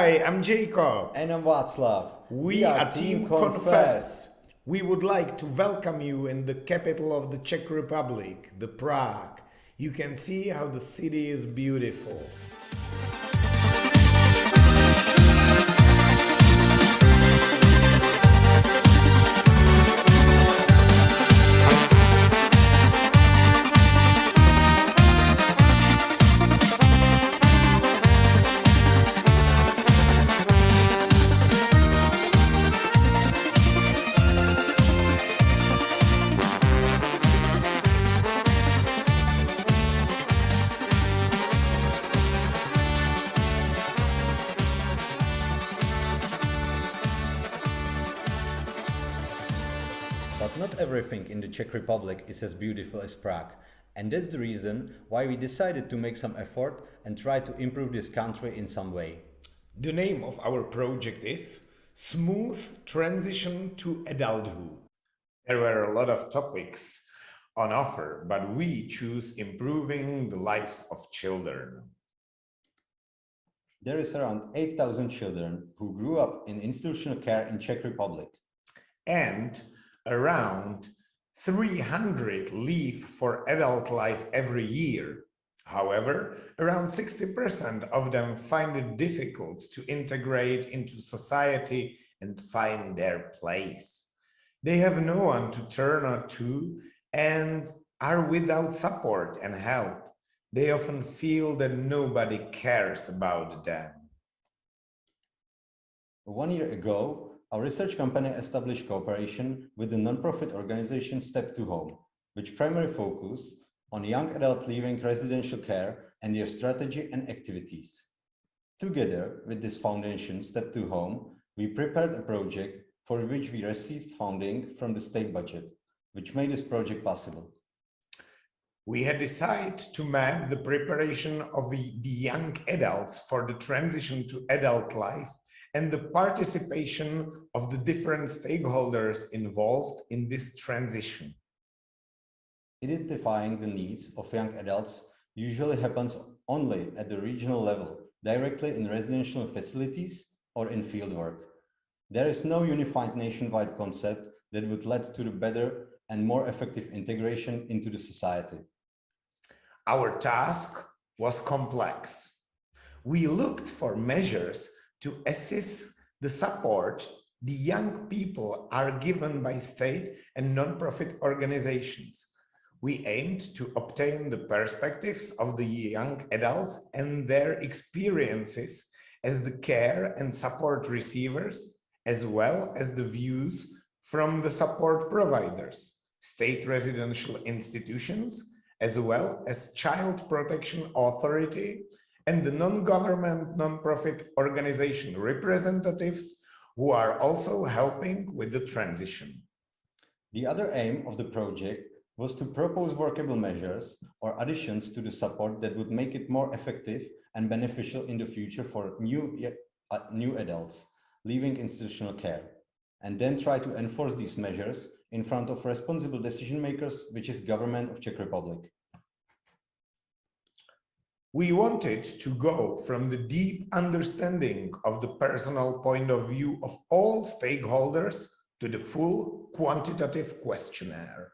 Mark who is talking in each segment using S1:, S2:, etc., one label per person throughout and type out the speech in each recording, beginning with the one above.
S1: Hi, I'm Jacob.
S2: And I'm Václav.
S1: We are Team Confess. We would like to welcome you in the capital of the Czech Republic, the Prague. You can see how the city is beautiful.
S2: But not everything in the Czech Republic is as beautiful as Prague. And that's the reason why we decided to make some effort and try to improve this country in some way.
S1: The name of our project is Smooth Transition to Adulthood. There were a lot of topics on offer, but we choose improving the lives of children.
S2: There is around 8,000 children who grew up in institutional care in Czech Republic.
S1: And around 300 leave for adult life every year. However, around 60% of them find it difficult to integrate into society and find their place. They have no one to turn to and are without support and help. They often feel that nobody cares about them.
S2: 1 year ago, our research company established cooperation with the non-profit organization Step to Home, which primarily focus on young adults leaving residential care and their strategy and activities. Together with this foundation, Step to Home, we prepared a project for which we received funding from the state budget, which made this project possible.
S1: We had decided to map the preparation of the young adults for the transition to adult life and the participation of the different stakeholders involved in this transition.
S2: Identifying the needs of young adults usually happens only at the regional level, directly in residential facilities or in fieldwork. There is no unified nationwide concept that would lead to the better and more effective integration into the society.
S1: Our task was complex. We looked for measures to assist the support the young people are given by state and non-profit organizations. We aimed to obtain the perspectives of the young adults and their experiences as the care and support receivers, as well as the views from the support providers, state residential institutions, as well as Child Protection Authority and the non-government non-profit organization representatives who are also helping with the transition.
S2: The other aim of the project was to propose workable measures or additions to the support that would make it more effective and beneficial in the future for new adults leaving institutional care, and then try to enforce these measures in front of responsible decision makers, which is government of Czech Republic.
S1: We wanted to go from the deep understanding of the personal point of view of all stakeholders to the full quantitative questionnaire.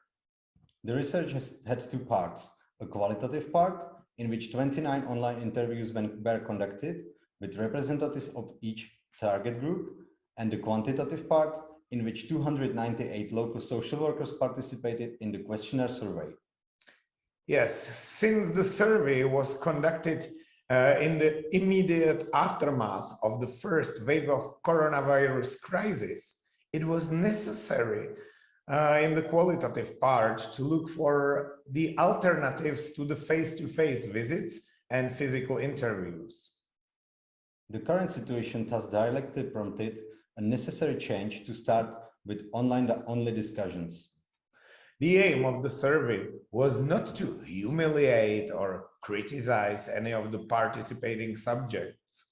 S2: The research had two parts, a qualitative part in which 29 online interviews were conducted with representatives of each target group, and the quantitative part in which 298 local social workers participated in the questionnaire survey.
S1: Yes, since the survey was conducted in the immediate aftermath of the first wave of coronavirus crisis, it was necessary in the qualitative part to look for the alternatives to the face-to-face visits and physical interviews.
S2: The current situation thus directly prompted a necessary change to start with online-only discussions.
S1: The aim of the survey was not to humiliate or criticize any of the participating subjects,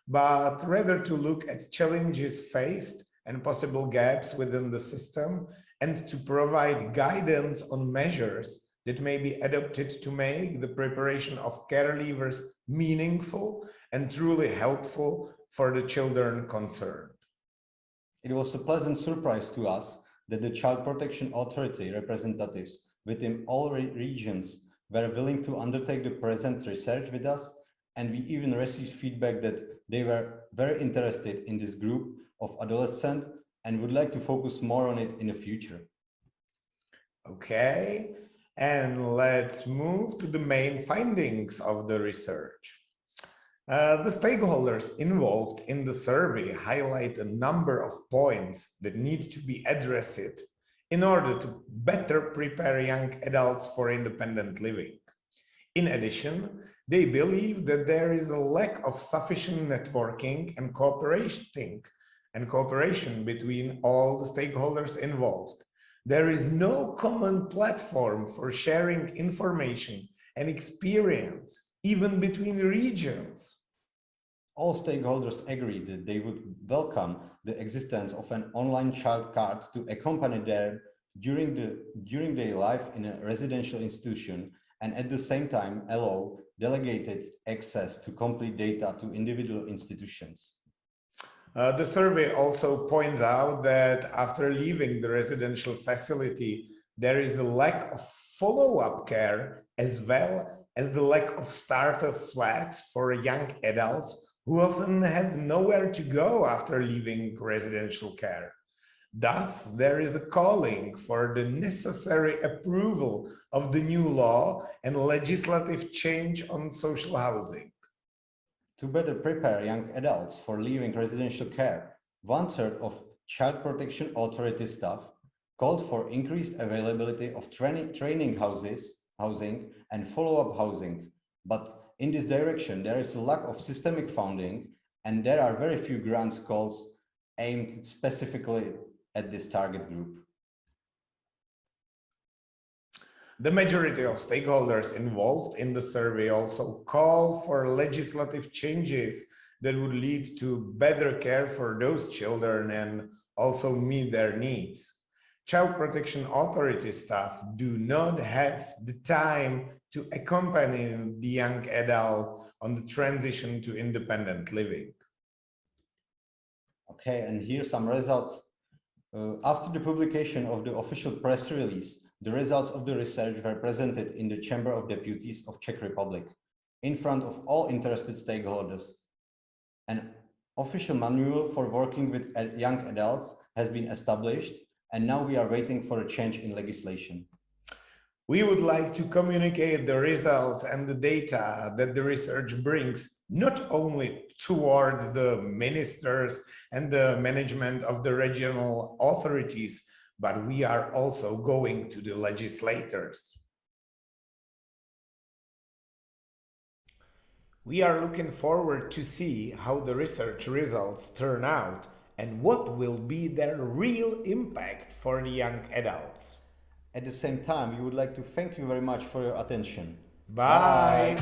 S1: but rather to look at challenges faced and possible gaps within the system and to provide guidance on measures that may be adopted to make the preparation of care leavers meaningful and truly helpful for the children concerned.
S2: It was a pleasant surprise to us that the Child Protection Authority representatives within all regions were willing to undertake the present research with us, and we even received feedback that they were very interested in this group of adolescents and would like to focus more on it in the future.
S1: Okay, and let's move to the main findings of the research. The stakeholders involved in the survey highlight a number of points that need to be addressed in order to better prepare young adults for independent living. In addition, they believe that there is a lack of sufficient networking and cooperation between all the stakeholders involved. There is no common platform for sharing information and experience, even between regions.
S2: All stakeholders agreed that they would welcome the existence of an online child card to accompany them during their life in a residential institution, and at the same time allow delegated access to complete data to individual institutions.
S1: The survey also points out that after leaving the residential facility, there is a lack of follow-up care as well as the lack of starter flats for young adults who often have nowhere to go after leaving residential care. Thus, there is a calling for the necessary approval of the new law and legislative change on social housing.
S2: To better prepare young adults for leaving residential care, 1/3 of Child Protection Authority staff called for increased availability of training housing and follow-up housing. But in this direction, there is a lack of systemic funding, and there are very few grants calls aimed specifically at this target group.
S1: The majority of stakeholders involved in the survey also call for legislative changes that would lead to better care for those children and also meet their needs. Child Protection Authority staff do not have the time to accompany the young adult on the transition to independent living.
S2: Okay, and here some results. After the publication of the official press release, the results of the research were presented in the Chamber of Deputies of Czech Republic in front of all interested stakeholders. An official manual for working with young adults has been established, and now we are waiting for a change in legislation.
S1: We would like to communicate the results and the data that the research brings not only towards the ministers and the management of the regional authorities, but we are also going to the legislators. We are looking forward to see how the research results turn out and what will be their real impact for the young adults.
S2: At the same time, we would like to thank you very much for your attention.
S1: Bye.